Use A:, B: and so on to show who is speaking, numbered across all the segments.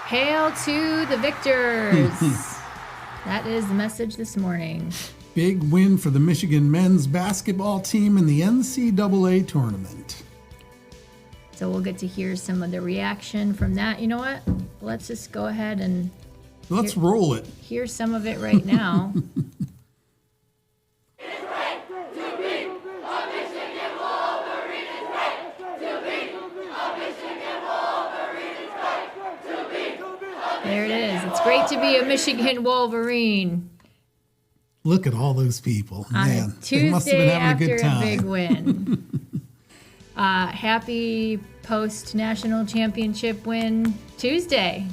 A: Hail to the victors. That is the message this morning.
B: Big win for the Michigan men's basketball team in the NCAA tournament.
A: So we'll get to hear some of the reaction from that. You know what? Let's just go ahead and
B: roll it.
A: Hear some of it right now. There it is. It's great to be a Michigan Wolverine.
B: Look at all those people.
A: On
B: Man,
A: Tuesday
B: they must have been having
A: after
B: a good time.
A: big win. Happy post-national championship win Tuesday.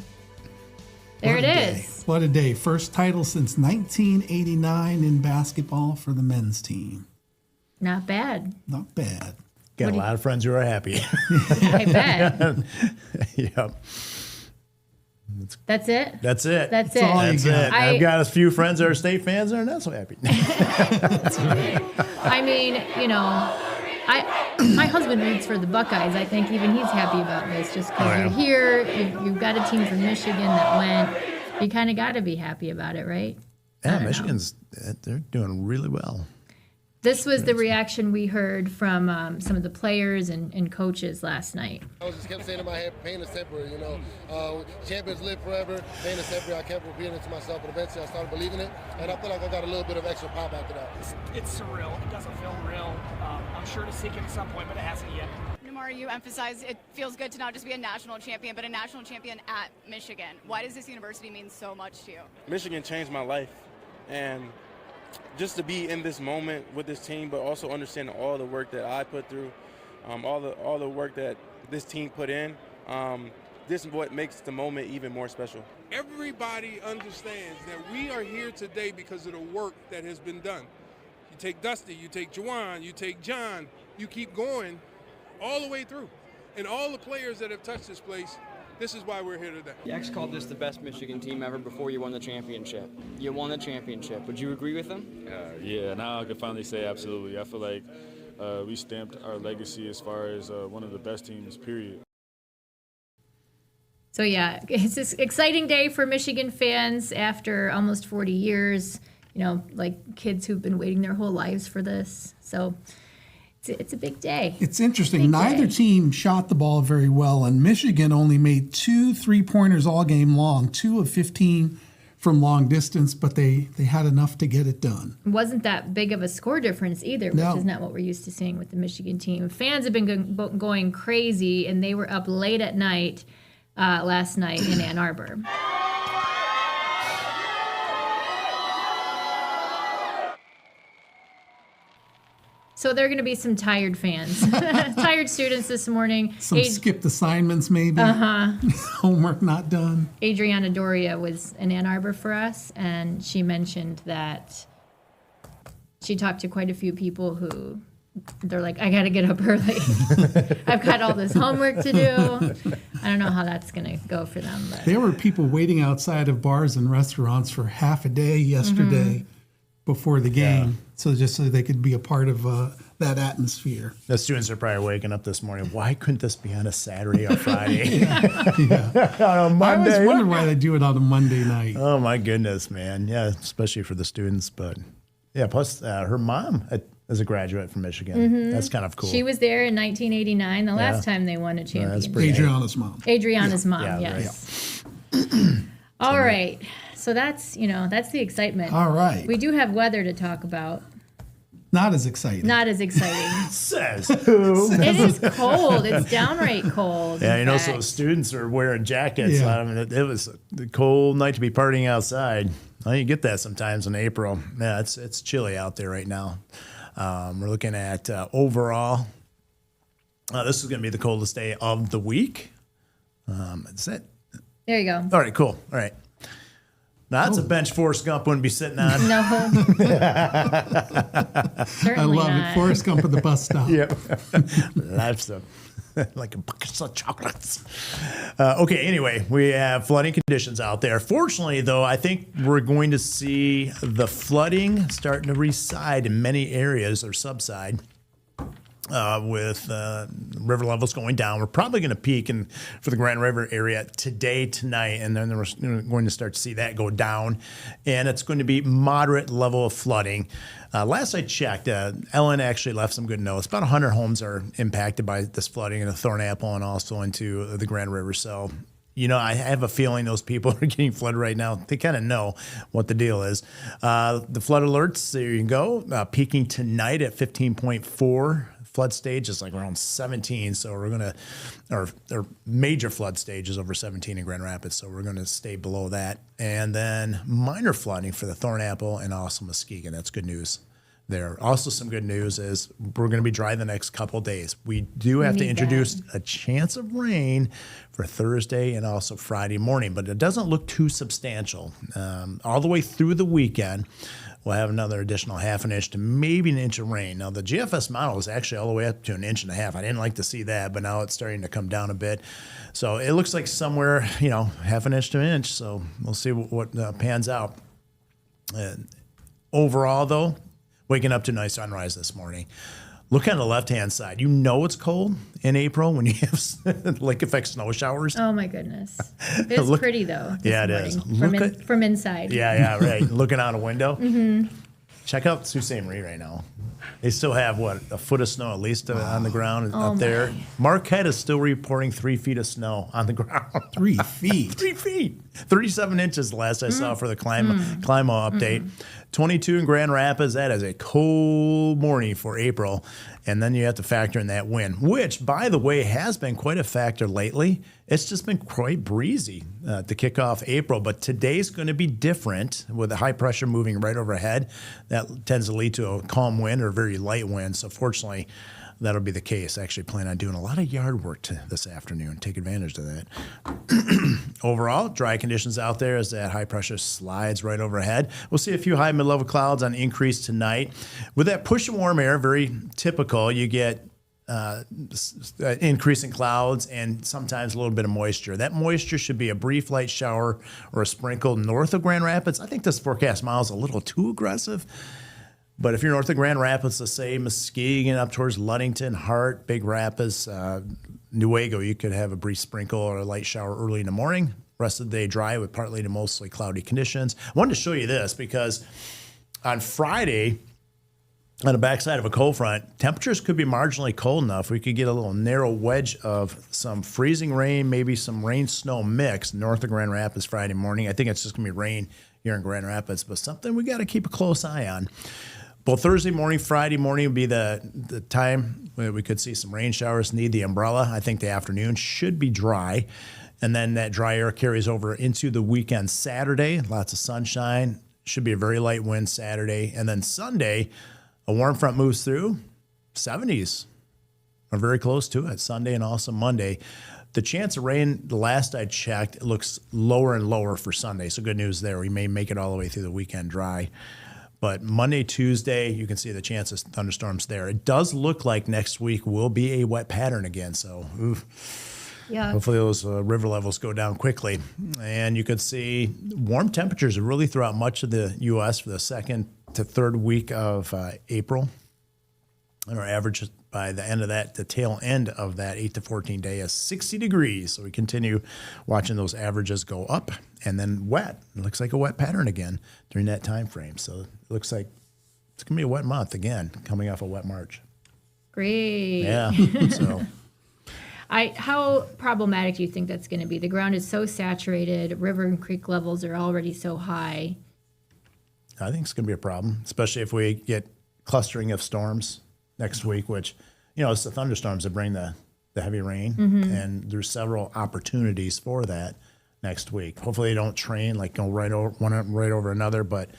A: There it is.
B: What a day. First title since 1989 in basketball for the men's team.
A: Not bad.
B: Not bad.
C: Got a lot of friends who are happy.
A: I bet.
C: Yep.
A: That's it?
C: That's it.
A: That's it.
C: That's it. I've got a few friends that are state fans that are not so happy.
A: I mean, you know, my husband roots for the Buckeyes. I think even he's happy about this just because you're here. You've got a team from Michigan that went. You kind of got to be happy about it, right?
C: Yeah, Michigan's, they're doing really well.
A: This was the reaction we heard from some of the players and coaches last night.
D: I just kept saying in my head, pain is temporary, you know. Champions live forever, pain is temporary. I kept repeating it to myself, but eventually I started believing it, and I feel like I got a little bit of extra pop after that.
E: It's surreal. It doesn't feel real. I'm sure to sink in at some point, but it hasn't yet.
F: Namara, you emphasized it feels good to not just be a national champion, but a national champion at Michigan. Why does this university mean so much to you?
G: Michigan changed my life, and just to be in this moment with this team, but also understanding all the work that I put through, all the work that this team put in, this is what makes the moment even more special.
H: Everybody understands that we are here today because of the work that has been done. You take Dusty, you take Juwan, you take John, you keep going all the way through. And all the players that have touched this place, this is why we're here today.
I: X called this the best Michigan team ever before you won the championship. You won the championship. Would you agree with him?
J: Yeah, now I can finally say absolutely. I feel like we stamped our legacy as far as one of the best teams, period.
A: So, yeah, it's this exciting day for Michigan fans after almost 40 years, you know, like kids who've been waiting their whole lives for this. So it's a big day.
B: It's interesting. Neither team shot the ball very well, and Michigan only made 2 3-pointers all game long, 2 of 15 from long distance, but they had enough to get it done.
A: It wasn't that big of a score difference either, which is not what we're used to seeing with the Michigan team. Fans have been going crazy, and they were up late at night last night in Ann Arbor. So there are going to be some tired fans, tired students this morning.
B: Some skipped assignments maybe. Homework not done.
A: Adriana Doria was in Ann Arbor for us, and she mentioned that she talked to quite a few people who they're like, I got to get up early. I've got all this homework to do. I don't know how that's going to go for them. But
B: there were people waiting outside of bars and restaurants for half a day yesterday before the game. So just so they could be a part of that atmosphere.
C: The students are probably waking up this morning. Why couldn't this be on a Saturday or Friday?
B: On
C: a Monday.
B: I always wonder why they do it on a Monday night.
C: Oh, my goodness, man. Yeah, especially for the students. But, yeah, plus her mom is a graduate from Michigan. That's kind of cool.
A: She was there in 1989, the last time they won a championship.
B: Adriana's mom.
A: Adriana's mom, yes. All right. So that's the excitement.
B: All right.
A: We do have weather to talk about.
B: Not as exciting.
A: Not as exciting.
C: Says who?
A: It is cold. It's downright cold.
C: Yeah, so students are wearing jackets.
B: Yeah.
C: I mean, it was a cold night to be partying outside. Well, you get that sometimes in April. Yeah, it's chilly out there right now. We're looking at overall. This is going to be the coldest day of the week. That's it.
A: There you go.
C: All right, cool. All right. Now, that's a bench Forrest Gump wouldn't be sitting on.
A: No.
B: I love it. Forrest Gump at the bus stop.
C: Yep. Lots of like a bucket of chocolates. Okay, anyway, we have flooding conditions out there. Fortunately, though, I think we're going to see the flooding starting to reside in many areas or subside. with river levels going down. We're probably going to peak for the Grand River area today, tonight, and then we're going to start to see that go down. And it's going to be moderate level of flooding. Last I checked, Ellen actually left some good notes. About 100 homes are impacted by this flooding in the Thornapple and also into the Grand River. So, I have a feeling those people are getting flooded right now. They kind of know what the deal is. The flood alerts, there you go, peaking tonight at 15.4. Flood stage is like around 17, so we're going to, or major flood stage is over 17 in Grand Rapids, so we're going to stay below that. And then minor flooding for the Thornapple and also Muskegon. That's good news there. Also some good news is we're going to be dry the next couple days. We do have to introduce a chance of rain for Thursday and also Friday morning, but it doesn't look too substantial. All the way through the weekend, we'll have another additional half an inch to maybe an inch of rain. Now, the GFS model is actually all the way up to 1.5 inches. I didn't like to see that, but now it's starting to come down a bit. So it looks like somewhere, half an inch to an inch. So we'll see what pans out. Overall, though, waking up to a nice sunrise this morning. Look on the left-hand side. It's cold in April when you have lake effect snow showers.
A: Oh, my goodness. It's pretty, though.
C: Yeah, it is.
A: From inside.
C: Yeah, right. Looking out a window. Mm-hmm. Check out Sault Ste. Marie right now. They still have, a foot of snow at least on the ground up there. Marquette is still reporting 3 feet of snow on the ground.
B: 3 feet?
C: 3 feet. 37 inches the last I saw for the Climo update. 22 in Grand Rapids. That is a cold morning for April. And then you have to factor in that wind, which, by the way, has been quite a factor lately. It's just been quite breezy to kick off April. But today's going to be different with the high pressure moving right overhead. That tends to lead to a calm wind or very light wind. So fortunately, that'll be the case. I actually plan on doing a lot of yard work this afternoon. Take advantage of that. Overall, dry conditions out there as that high pressure slides right overhead. We'll see a few high mid-level clouds on increase tonight. With that push of warm air, very typical, you get increasing clouds and sometimes a little bit of moisture. That moisture should be a brief light shower or a sprinkle north of Grand Rapids. I think this forecast model is a little too aggressive. But if you're north of Grand Rapids, let's say Muskegon up towards Ludington, Hart, Big Rapids, Newaygo, you could have a brief sprinkle or a light shower early in the morning. Rest of the day dry with partly to mostly cloudy conditions. I wanted to show you this because on Friday, on the backside of a cold front, temperatures could be marginally cold enough. We could get a little narrow wedge of some freezing rain, maybe some rain-snow mix north of Grand Rapids Friday morning. I think it's just going to be rain here in Grand Rapids, but something we got to keep a close eye on. Both Thursday morning, Friday morning would be the time where we could see some rain showers. Need the umbrella. I think the afternoon should be dry. And then that dry air carries over into the weekend Saturday. Lots of sunshine. Should be a very light wind Saturday. And then Sunday, a warm front moves through. 70s are very close to it. Sunday and also Monday. The chance of rain, the last I checked, it looks lower and lower for Sunday. So good news there. We may make it all the way through the weekend dry. But Monday, Tuesday, you can see the chance of thunderstorms there. It does look like next week will be a wet pattern again. So hopefully those river levels go down quickly. And you could see warm temperatures really throughout much of the U.S. for the second to third week of April. And our average by the end of that, the tail end of that 8 to 14 day is 60 degrees. So we continue watching those averages go up and then wet. It looks like a wet pattern again during that time frame. So it looks like it's going to be a wet month again, coming off a wet March.
A: Great.
C: Yeah. So
A: how problematic do you think that's going to be? The ground is so saturated. River and creek levels are already so high.
C: I think it's going to be a problem, especially if we get clustering of storms next week, which, it's the thunderstorms that bring the heavy rain. Mm-hmm. And there's several opportunities for that next week. Hopefully they don't train, like go right over one right over another, but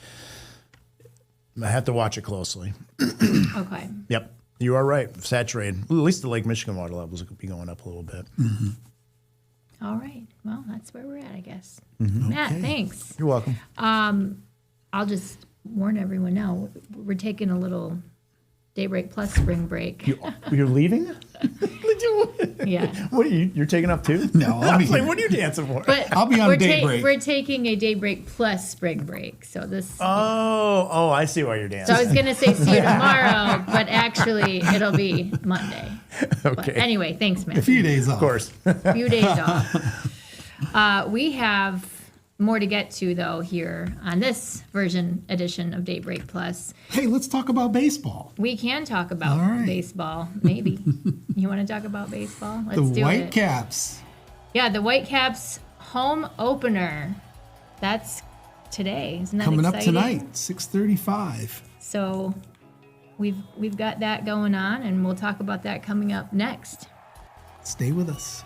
C: I have to watch it closely.
A: Okay.
C: Yep. You are right. Saturated. At least the Lake Michigan water levels could be going up a little bit.
B: Mm-hmm.
A: All right. Well, that's where we're at, I guess.
C: Mm-hmm.
A: Matt,
B: Okay.
A: thanks.
C: You're welcome.
A: I'll just warn everyone now. We're taking a little Daybreak Plus spring break.
C: You're leaving?
A: Yeah.
C: What are you? You're taking up too?
B: No, I'll be
C: Like,
B: here.
C: what are you dancing for?
A: But
B: I'll be on Daybreak.
A: We're taking a Daybreak plus spring break. So this.
C: Oh, I see why you're dancing.
A: So I was going to say see you tomorrow, but actually it'll be Monday.
C: Okay.
A: But anyway, thanks, man.
B: A few days off.
C: Of course.
A: A few days off. We have more to get to, though, here on this edition of Daybreak Plus.
B: Hey, let's talk about baseball.
A: We can talk about
B: All right.
A: baseball, maybe. You want to talk about baseball? Let's
B: The
A: do it.
B: Whitecaps.
A: Yeah, the Whitecaps home opener. That's today. Isn't that
B: Coming
A: exciting?
B: up tonight, 6:35.
A: So we've got that going on, and we'll talk about that coming up next.
B: Stay with us.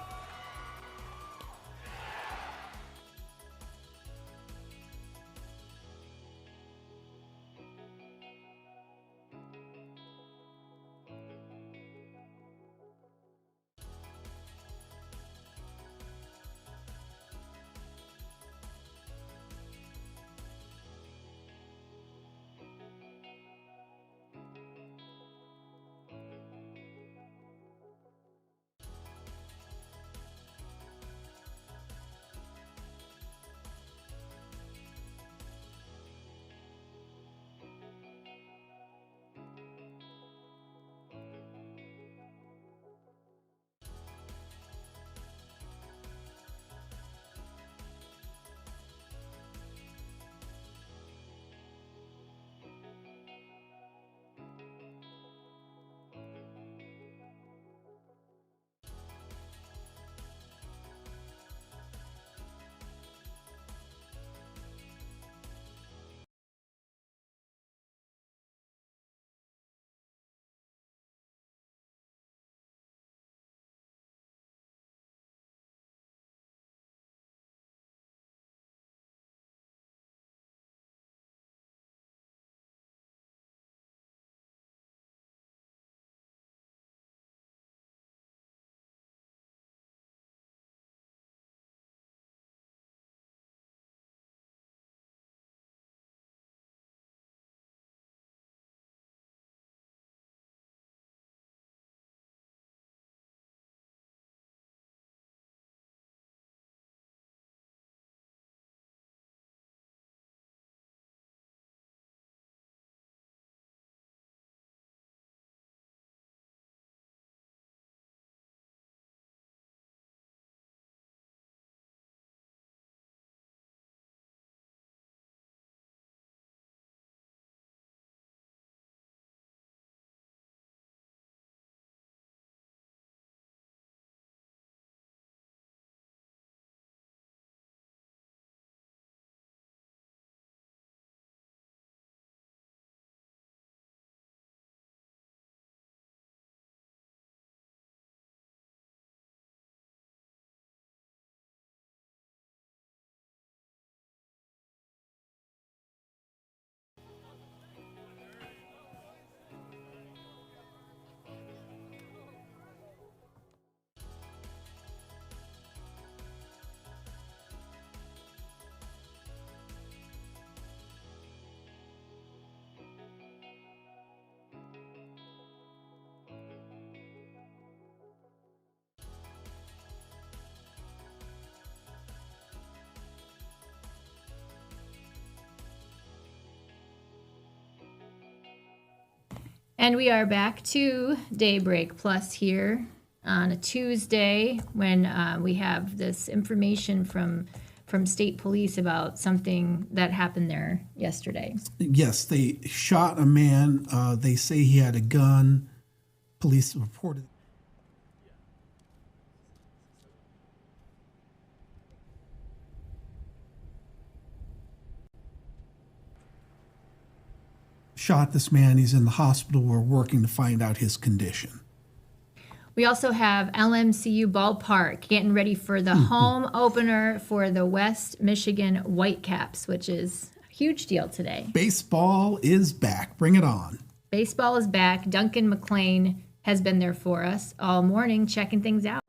A: And we are back to Daybreak Plus here on a Tuesday when we have this information from state police about something that happened there yesterday.
B: Yes, they shot a man. They say he had a gun. Police reported. Shot this man. He's in the hospital. We're working to find out his condition.
A: We also have LMCU Ballpark getting ready for the home opener for the West Michigan Whitecaps, which is a huge deal today.
B: Baseball is back. Bring it on.
A: Baseball is back. Duncan McLean has been there for us all morning checking things out.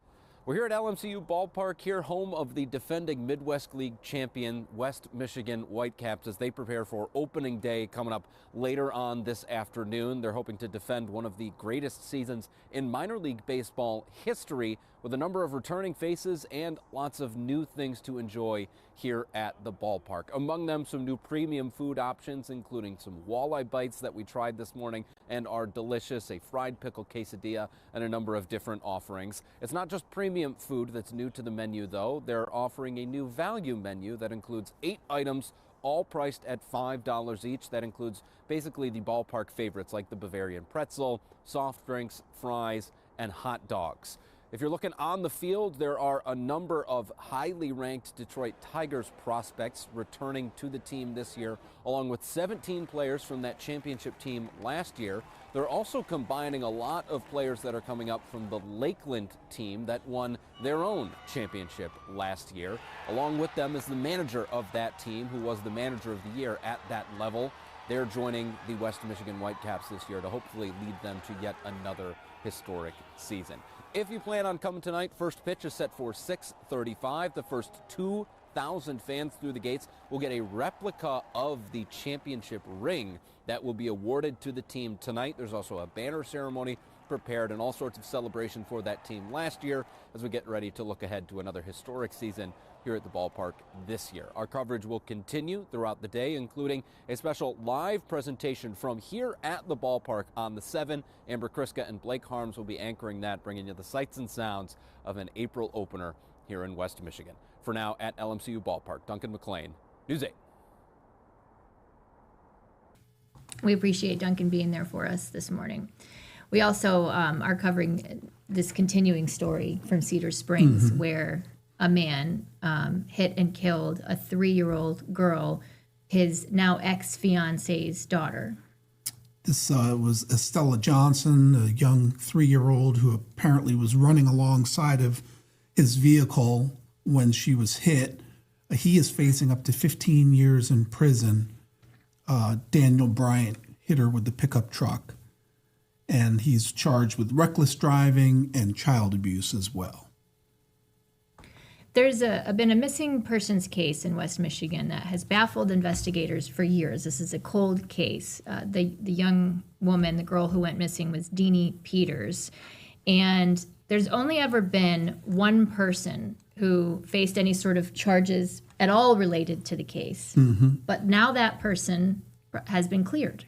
K: We're here at LMCU Ballpark, here home of the defending Midwest League champion West Michigan Whitecaps, as they prepare for opening day coming up later on this afternoon. They're hoping to defend one of the greatest seasons in minor league baseball history, with a number of returning faces and lots of new things to enjoy here at the ballpark. Among them, some new premium food options, including some walleye bites that we tried this morning and are delicious, a fried pickle quesadilla, and a number of different offerings. It's not just premium food that's new to the menu, though. They're offering a new value menu that includes 8 items, all priced at $5 each. That includes basically the ballpark favorites like the Bavarian pretzel, soft drinks, fries, and hot dogs. If you're looking on the field, there are a number of highly ranked Detroit Tigers prospects returning to the team this year, along with 17 players from that championship team last year. They're also combining a lot of players that are coming up from the Lakeland team that won their own championship last year. Along with them is the manager of that team, who was the manager of the year at that level. They're joining the West Michigan Whitecaps this year to hopefully lead them to yet another historic season. If you plan on coming tonight, first pitch is set for 6:35. The first 2,000 fans through the gates will get a replica of the championship ring that will be awarded to the team tonight. There's also a banner ceremony prepared and all sorts of celebration for that team last year as we get ready to look ahead to another historic season here at the ballpark this year. Our coverage will continue throughout the day, including a special live presentation from here at the ballpark on the 7. Amber Kriska and Blake Harms will be anchoring that, bringing you the sights and sounds of an April opener here in West Michigan. For now, at LMCU Ballpark, Duncan McLean, News 8.
A: We appreciate Duncan being there for us this morning. We also are covering this continuing story from Cedar Springs, where a man hit and killed a 3-year-old girl, his now ex-fiance's daughter.
B: This was Estella Johnson, a young 3-year-old who apparently was running alongside of his vehicle when she was hit. He is facing up to 15 years in prison. Daniel Bryant hit her with the pickup truck, and he's charged with reckless driving and child abuse as well.
A: There's been a missing persons case in West Michigan that has baffled investigators for years. This is a cold case. The young woman, the girl who went missing, was Deanie Peters. And there's only ever been one person who faced any sort of charges at all related to the case. But now that person has been cleared.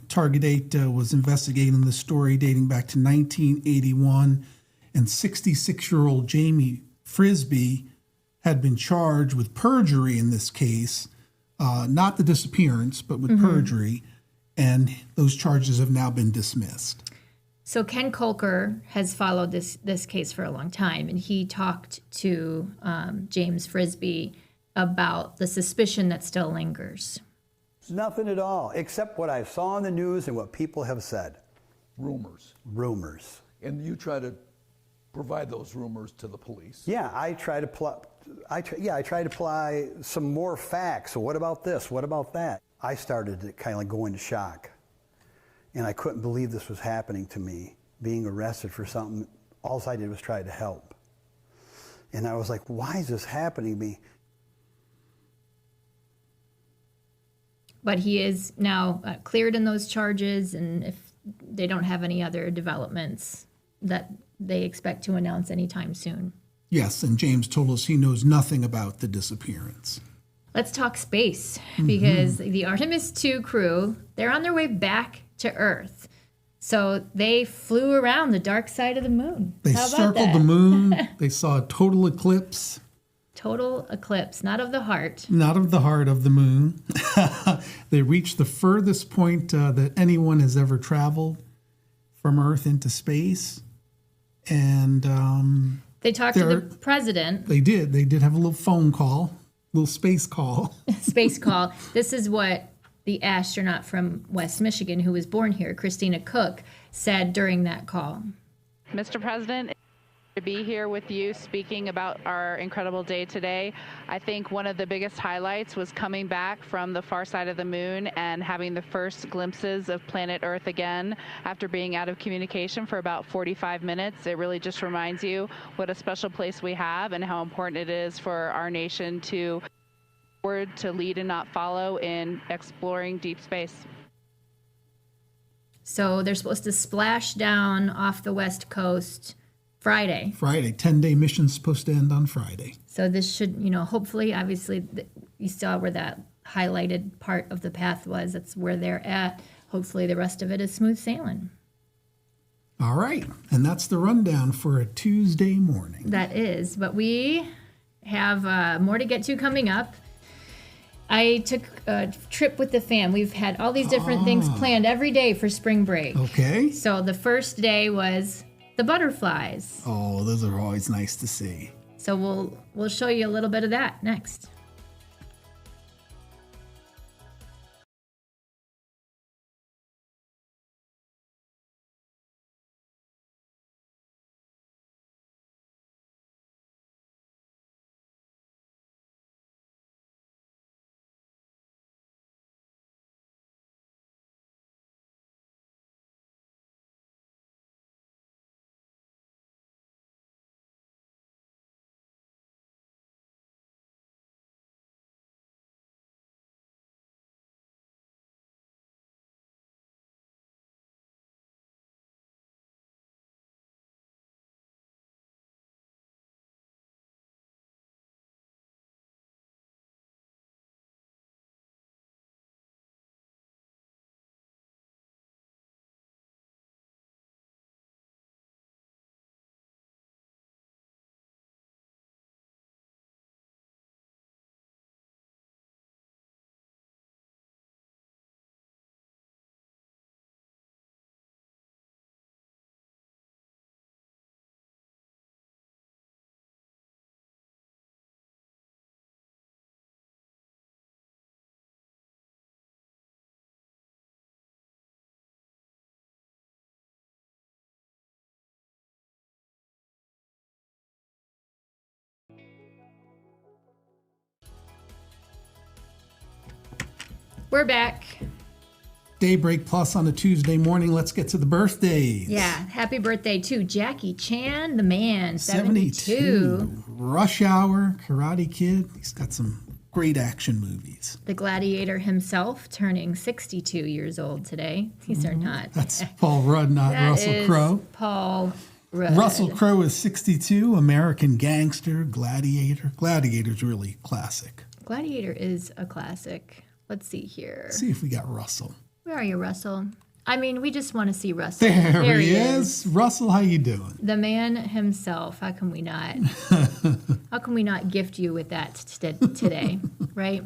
B: Target 8 was investigating the story dating back to 1981, and 66-year-old Jamie Frisbee had been charged with perjury in this case, not the disappearance, but with perjury, and those charges have now been dismissed.
A: So Ken Kolker has followed this case for a long time, and he talked to James Frisbee about the suspicion that still lingers.
L: Nothing at all, except what I saw in the news and what people have said.
M: Rumors.
L: Rumors.
M: And you try to provide those rumors to the police.
L: Yeah, I try to apply some more facts. So what about this? What about that? I started to kind of like go into shock. And I couldn't believe this was happening to me, being arrested for something. All I did was try to help. And I was like, why is this happening to me?
A: But he is now cleared in those charges, and if they don't have any other developments that they expect to announce anytime soon.
B: Yes, and James told us he knows nothing about the disappearance.
A: Let's talk space, because the Artemis 2 crew, they're on their way back to Earth. So they flew around the dark side of the moon.
B: They
A: How about
B: circled
A: that?
B: the moon. They saw a total eclipse.
A: Total eclipse, not of the heart.
B: Not of the heart of the moon. They reached the furthest point that anyone has ever traveled from Earth into space. And
A: they talked to the president.
B: They did. They did have a little phone call, little space call.
A: Space call. This is what the astronaut from West Michigan, who was born here, Christina Cook, said during that call.
N: Mr. President, To be here with you speaking about our incredible day today. I think one of the biggest highlights was coming back from the far side of the moon and having the first glimpses of planet Earth again after being out of communication for about 45 minutes. It really just reminds you what a special place we have and how important it is for our nation to lead and not follow in exploring deep space.
A: So they're supposed to splash down off the West Coast Friday.
B: 10-day mission's supposed to end on Friday.
A: So this should, hopefully, obviously, you saw where that highlighted part of the path was. That's where they're at. Hopefully the rest of it is smooth sailing.
B: All right. And that's the rundown for a Tuesday morning.
A: That is. But we have more to get to coming up. I took a trip with the fam. We've had all these different things planned every day for spring break.
B: Okay.
A: So the first day was the butterflies.
B: Oh, those are always nice to see.
A: So we'll show you a little bit of that next. We're back.
B: Daybreak Plus on a Tuesday morning. Let's get to the birthdays.
A: Yeah, happy birthday to Jackie Chan, the man, 72.
B: Rush Hour, Karate Kid. He's got some great action movies.
A: The Gladiator himself, turning 62 years old today. These are not.
B: That's Paul Rudd, not
A: That
B: Russell
A: is
B: Crowe.
A: Paul Rudd.
B: Russell Crowe is 62. American Gangster, Gladiator. Gladiator's really classic.
A: Gladiator is a classic. Let's see here.
B: Let's see if we got Russell.
A: Where are you, Russell? I mean, we just want to see Russell.
B: There he is. Russell, how you doing?
A: The man himself. How can we not? How can we not gift you with that today, right?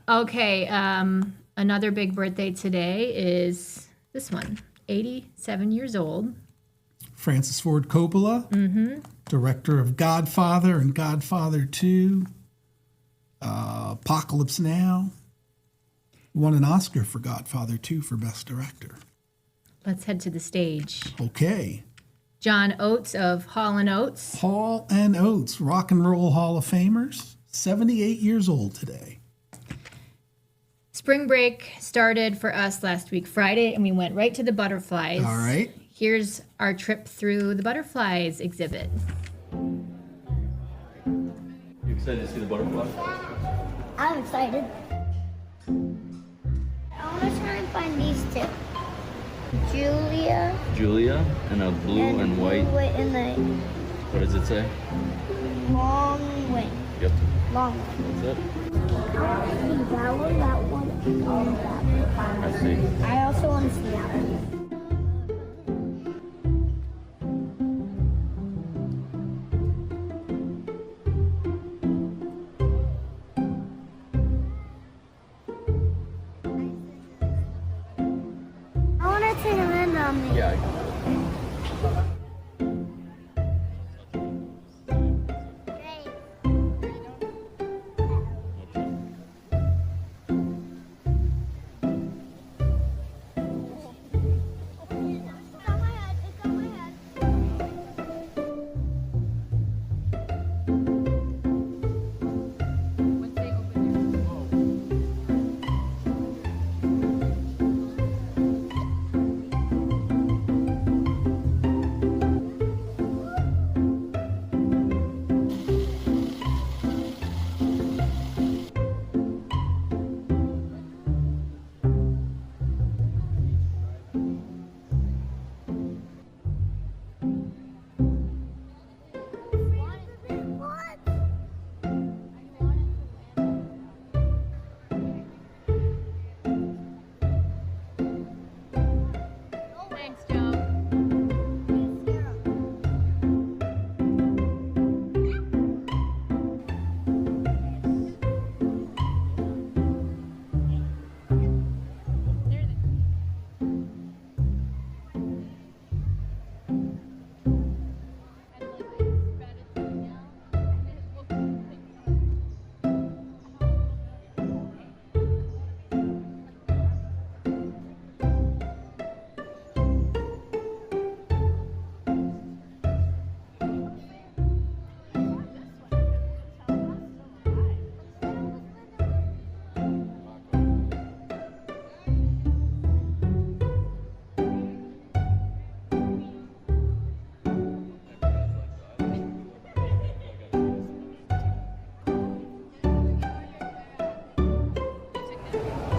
A: Okay, another big birthday today is this one, 87 years old.
B: Francis Ford Coppola, director of Godfather and Godfather 2, Apocalypse Now. Won an Oscar for Godfather 2 for Best Director.
A: Let's head to the stage.
B: Okay.
A: John Oates of Hall & Oates.
B: Hall & Oates, Rock and Roll Hall of Famers, 78 years old today.
A: Spring break started for us last week, Friday, and we went right to the butterflies.
B: All right.
A: Here's our trip through the butterflies exhibit.
O: You excited to see the butterflies?
P: I'm excited. I want to try and find these two.
O: Julia and a blue and white.
P: And the
O: What does it say?
P: long wing.
O: Yep.
P: Long wing.
O: That's it.
P: That one, and that one.
O: I see.
P: I also want to see that one.
O: Yeah.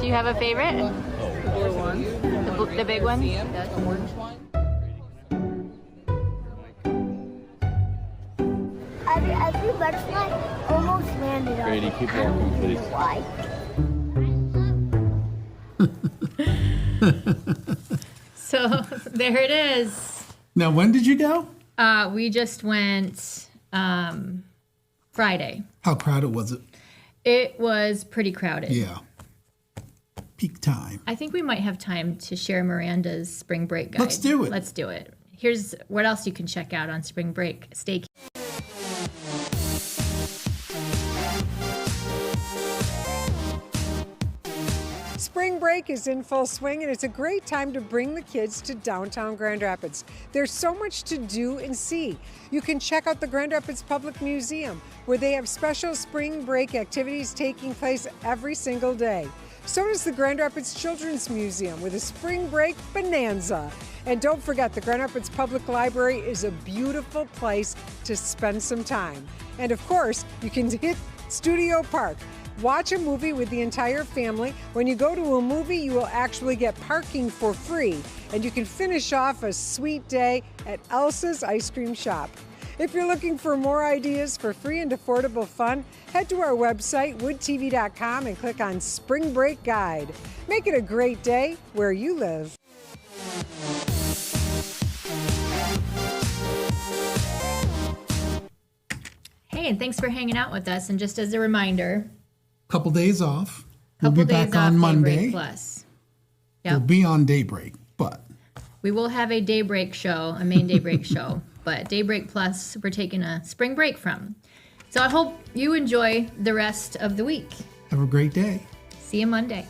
N: you have a favorite?
Q: The blue one.
N: The big one?
Q: The orange one.
P: Every butterfly almost landed on
O: Grady,
P: me.
O: keep
P: I don't
O: walking, please.
P: know why.
A: So there it is.
B: Now, when did you go?
A: We just went Friday.
B: How crowded was it?
A: It was pretty crowded.
B: Yeah. Peak time.
A: I think we might have time to share Miranda's spring break guide.
B: Let's do it.
A: Let's do it. Here's what else you can check out on spring break. Stay.
R: Spring break is in full swing, and it's a great time to bring the kids to downtown Grand Rapids. There's so much to do and see. You can check out the Grand Rapids Public Museum, where they have special spring break activities taking place every single day. So does the Grand Rapids Children's Museum with a spring break bonanza. And don't forget, the Grand Rapids Public Library is a beautiful place to spend some time. And of course, you can hit Studio Park. Watch a movie with the entire family. When you go to a movie, you will actually get parking for free, and you can finish off a sweet day at Elsa's Ice Cream Shop. If you're looking for more ideas for free and affordable fun, head to our website, woodtv.com, and click on Spring Break Guide. Make it a great day where you live.
A: Hey, and thanks for hanging out with us. And just as a reminder,
B: Couple days off. We'll
A: couple
B: be
A: days
B: back
A: off
B: on Monday.
A: Daybreak Plus.
B: We'll
A: Yep.
B: be on Daybreak, but
A: We will have a Daybreak show, a main Daybreak show, but Daybreak Plus we're taking a spring break from. So I hope you enjoy the rest of the week.
B: have a great day.
A: See you Monday.